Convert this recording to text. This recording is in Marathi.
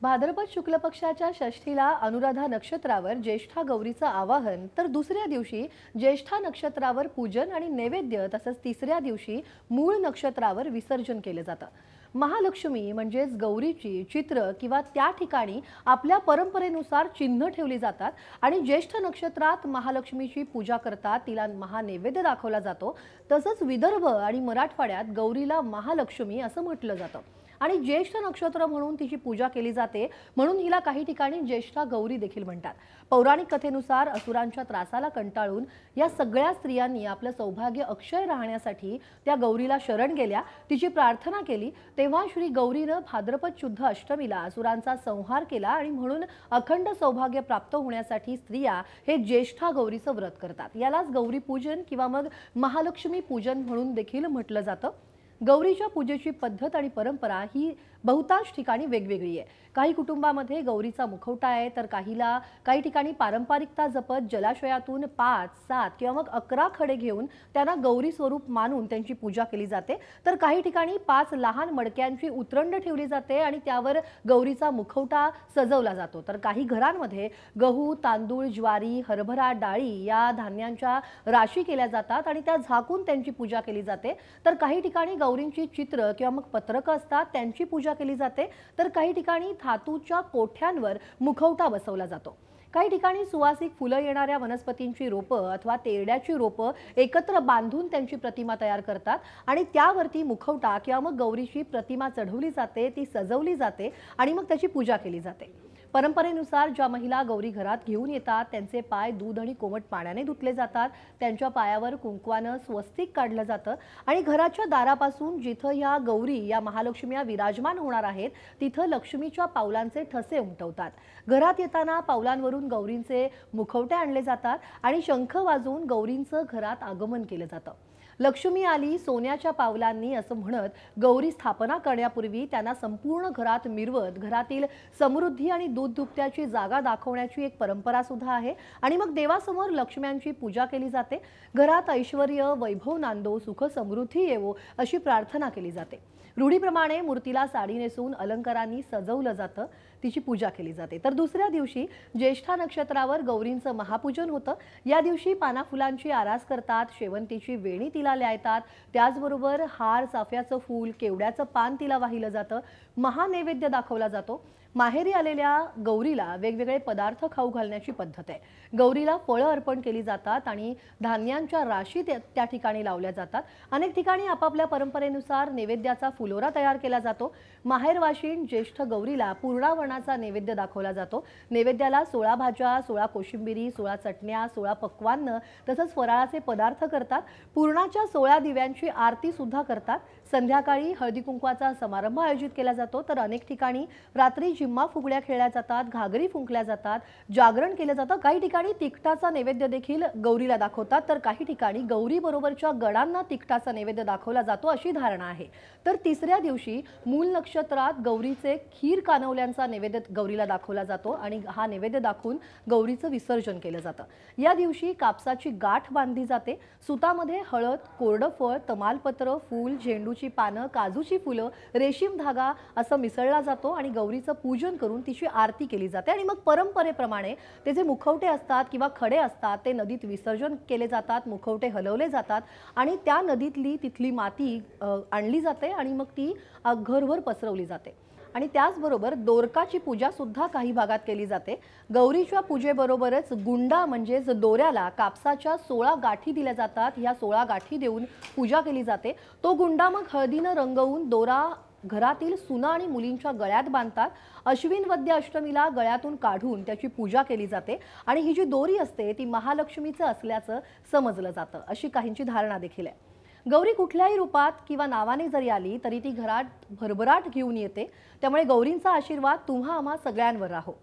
भाद्रपद शुक्ल पक्षाच्या षष्ठीला अनुराधा नक्षत्रावर ज्येष्ठा गौरीचं आवाहन, तर दुसऱ्या दिवशी ज्येष्ठा नक्षत्रावर पूजन आणि नैवेद्य, तसंच तिसऱ्या दिवशी मूळ नक्षत्रावर विसर्जन केलं जातं। महालक्ष्मी म्हणजेच गौरीची चित्र किंवा त्या ठिकाणी आपल्या परंपरेनुसार चिन्ह ठेवली जातात आणि ज्येष्ठ नक्षत्रात महालक्ष्मीची पूजा करतात, तिला महानैवेद्य दाखवला जातो। तसंच विदर्भ आणि मराठवाड्यात गौरीला महालक्ष्मी असं म्हटलं जातं आणि ज्येष्ठ नक्षत्र म्हणून तिची पूजा केली जाते, म्हणून हिला काही ठिकाणी ज्येष्ठा गौरी देखील म्हणतात। पौराणिक कथेनुसार असुरांच्या त्रासाला कंटाळून या सगळ्या स्त्रियांनी आपलं सौभाग्य अक्षय राहण्यासाठी त्या गौरीला शरण गेल्या, तिची प्रार्थना केली। तेव्हा श्री गौरीनं भाद्रपद शुद्ध अष्टमीला असुरांचा संहार केला आणि म्हणून अखंड सौभाग्य प्राप्त होण्यासाठी स्त्रिया हे ज्येष्ठा गौरीचं व्रत करतात। यालाच गौरी पूजन किंवा मग महालक्ष्मी पूजन म्हणून देखील म्हटलं जातं। गौरीच्या पूजेची पद्धत आणि परंपरा ही बहुतांश ठिकाणी वेगवेगळी आहे। काही कुटुंबामध्ये गौरीचा मुखवटा आहे, तर काही ठिकाणी पारंपरिकता जपत जलाशयातून 5, 7 किंवा मग 11 खडे घेऊन त्यांना गौरी स्वरूप मानून त्यांची पूजा केली जाते। तर काही ठिकाणी 5 लहान मडक्यांची उतरंड ठेवली जाते आणि त्यावर गौरीचा मुखवटा सजवला जातो। तर काही घरांमध्ये गहू, तांदूळ, ज्वारी, हरभरा डाळी या धान्यांच्या राशी केल्या जातात आणि त्या झाकून त्यांची पूजा केली जाते। तर काही ठिकाणी गौरींची चित्र किंवा मग पत्रकं असतात, त्यांची पूजा केली जाते। तर काही ठिकाणी धातूच्या कोठ्यांवर मुखवटा बसवला जातो। काही ठिकाणी सुवासिक फुलं येणाऱ्या वनस्पतींची रोपं अथवा तेरड्याची रोपं एकत्र बांधून त्यांची प्रतिमा तयार करतात आणि त्यावरती मुखवटा किंवा मग गौरीची प्रतिमा चढवली जाते, ती सजवली जाते आणि मग त्याची पूजा केली जाते। परंपरेनुसार ज्या महिला गौरी घरात घेऊन येतात त्यांचे पाय दूध आणि कोमट पाण्याने धुतले जातात, त्यांच्या पायावर कुंकवानं स्वस्तिक काढलं जातं आणि घराच्या दारापासून जिथं या गौरी या महालक्ष्मी विराजमान होणार आहेत तिथं लक्ष्मीच्या पावलांचे ठसे उमटवतात। घरात येताना पावलांवरून गौरींचे मुखवटे आणले जातात आणि शंख वाजवून गौरींचं घरात आगमन केलं जातं। लक्ष्मी आली सोन्याच्या पावलांनी असं म्हणत गौरी स्थापना करण्यापूर्वी त्यांना संपूर्ण घरात मिरवत घरातील समृद्धी आणि दूध दुभत्याची जागा दाखवण्याची एक परंपरा सुद्धा आहे आणि मग देवासमोर लक्ष्म्यांची पूजा केली जाते। घरात ऐश्वर्य, वैभव नांदो, सुख समृद्धी येवो अशी प्रार्थना केली जाते। रूढीप्रमाणे मूर्तीला साडी नेसून अलंकारांनी सजवलं जातं, तिची पूजा केली जाते। तर दुसऱ्या दिवशी ज्येष्ठा नक्षत्रावर गौरींचं महापूजन होतं। या दिवशी पाना फुलांची आरास करतात, शेवंतीची वेणी तिला ल्यायतात, त्याचबरोबर हार, चाफ्याचं फूल, केवड्याचं पान तिला वाहिलं जातं, महानैवेद्य दाखवला जातो। माहेरी आलेल्या गौरीला वेगवेगळे पदार्थ खाऊ घालण्याची पद्धत आहे। गौरीला फळं अर्पण केली जातात आणि धान्यांच्या राशी त्या ठिकाणी लावल्या जातात। अनेक ठिकाणी आपापल्या परंपरेनुसार नैवेद्याचा फुलोरा तयार केला जातो। माहेरवाशीण ज्येष्ठ गौरीला पूर्णावरणाचा नैवेद्य दाखवला जातो। नैवेद्याला 16 भाज्या, 16 कोशिंबिरी, 16 चटण्या, 16 पक्वान्न तसंच फराळाचे पदार्थ करतात। पूर्णाच्या 16 दिव्यांची आरती सुद्धा करतात। संध्याकाळी हळदी कुंकवाचा समारंभ आयोजित केला जातो, तर अनेक ठिकाणी रात्री जिम्मा फुगड्या खेळल्या जातात, घागरी फुंकल्या जातात, जागरण केलं जातं। काही ठिकाणी तिखटाचा नैवेद्य देखील गौरीला दाखवतात, तर काही ठिकाणी गौरी बरोबरच्या गडांना तिखटाचा नैवेद्य दाखवला जातो अशी धारणा आहे। तर तिसऱ्या दिवशी मूल नक्षत्रात गौरीचे खीर कानवल्यांचा नैवेद्य गौरीला दाखवला जातो आणि हा नैवेद्य दाखवून गौरीचं विसर्जन केलं जातं। या दिवशी कापसाची गाठ बांधली जाते, सुतामध्ये हळद, कोरडं फळ, तमालपत्र, फूल, झेंडूची पानं, काजूची फुलं, रेशीम धागा असं मिसळला जातो आणि गौरीचं पूजन करून तिची आरती केली जाते आणि मग परंपरेप्रमाणे ते जे मुखवटे असतात किंवा खडे असतात ते नदीत विसर्जन केले जातात, मुखवटे हलवले जातात आणि त्या नदीतली तिथली माती आणली जाते आणि मग ती घरभर पसरवली जाते। आणि त्याचबरोबर दोरकाची पूजा सुद्धा काही भागात केली जाते। गौरीच्या पूजेबरोबरच गुंडा म्हणजेच दोऱ्याला कापसाच्या 16 गाठी दिल्या जातात। ह्या 16 गाठी देऊन पूजा केली जाते। तो गुंडा मग हळदीनं रंगवून दोरा घरातील सुना आणि मुलींच्या गळ्यात बांधतात। अश्विन वद्य अष्टमीला गळ्यातून काढून त्याची पूजा केली जाते आणि ही जी दोरी असते ती महालक्ष्मीचं असल्याचं समजलं जातं अशी काहींची धारणा देखील आहे। गौरी कुठल्याही रूपात किंवा नावाने जरी आली तरी ती घरात भरभराट घेऊन येते, त्यामुळे गौरींचा आशीर्वाद तुम्हा आम्हा सगळ्यांवर राहो।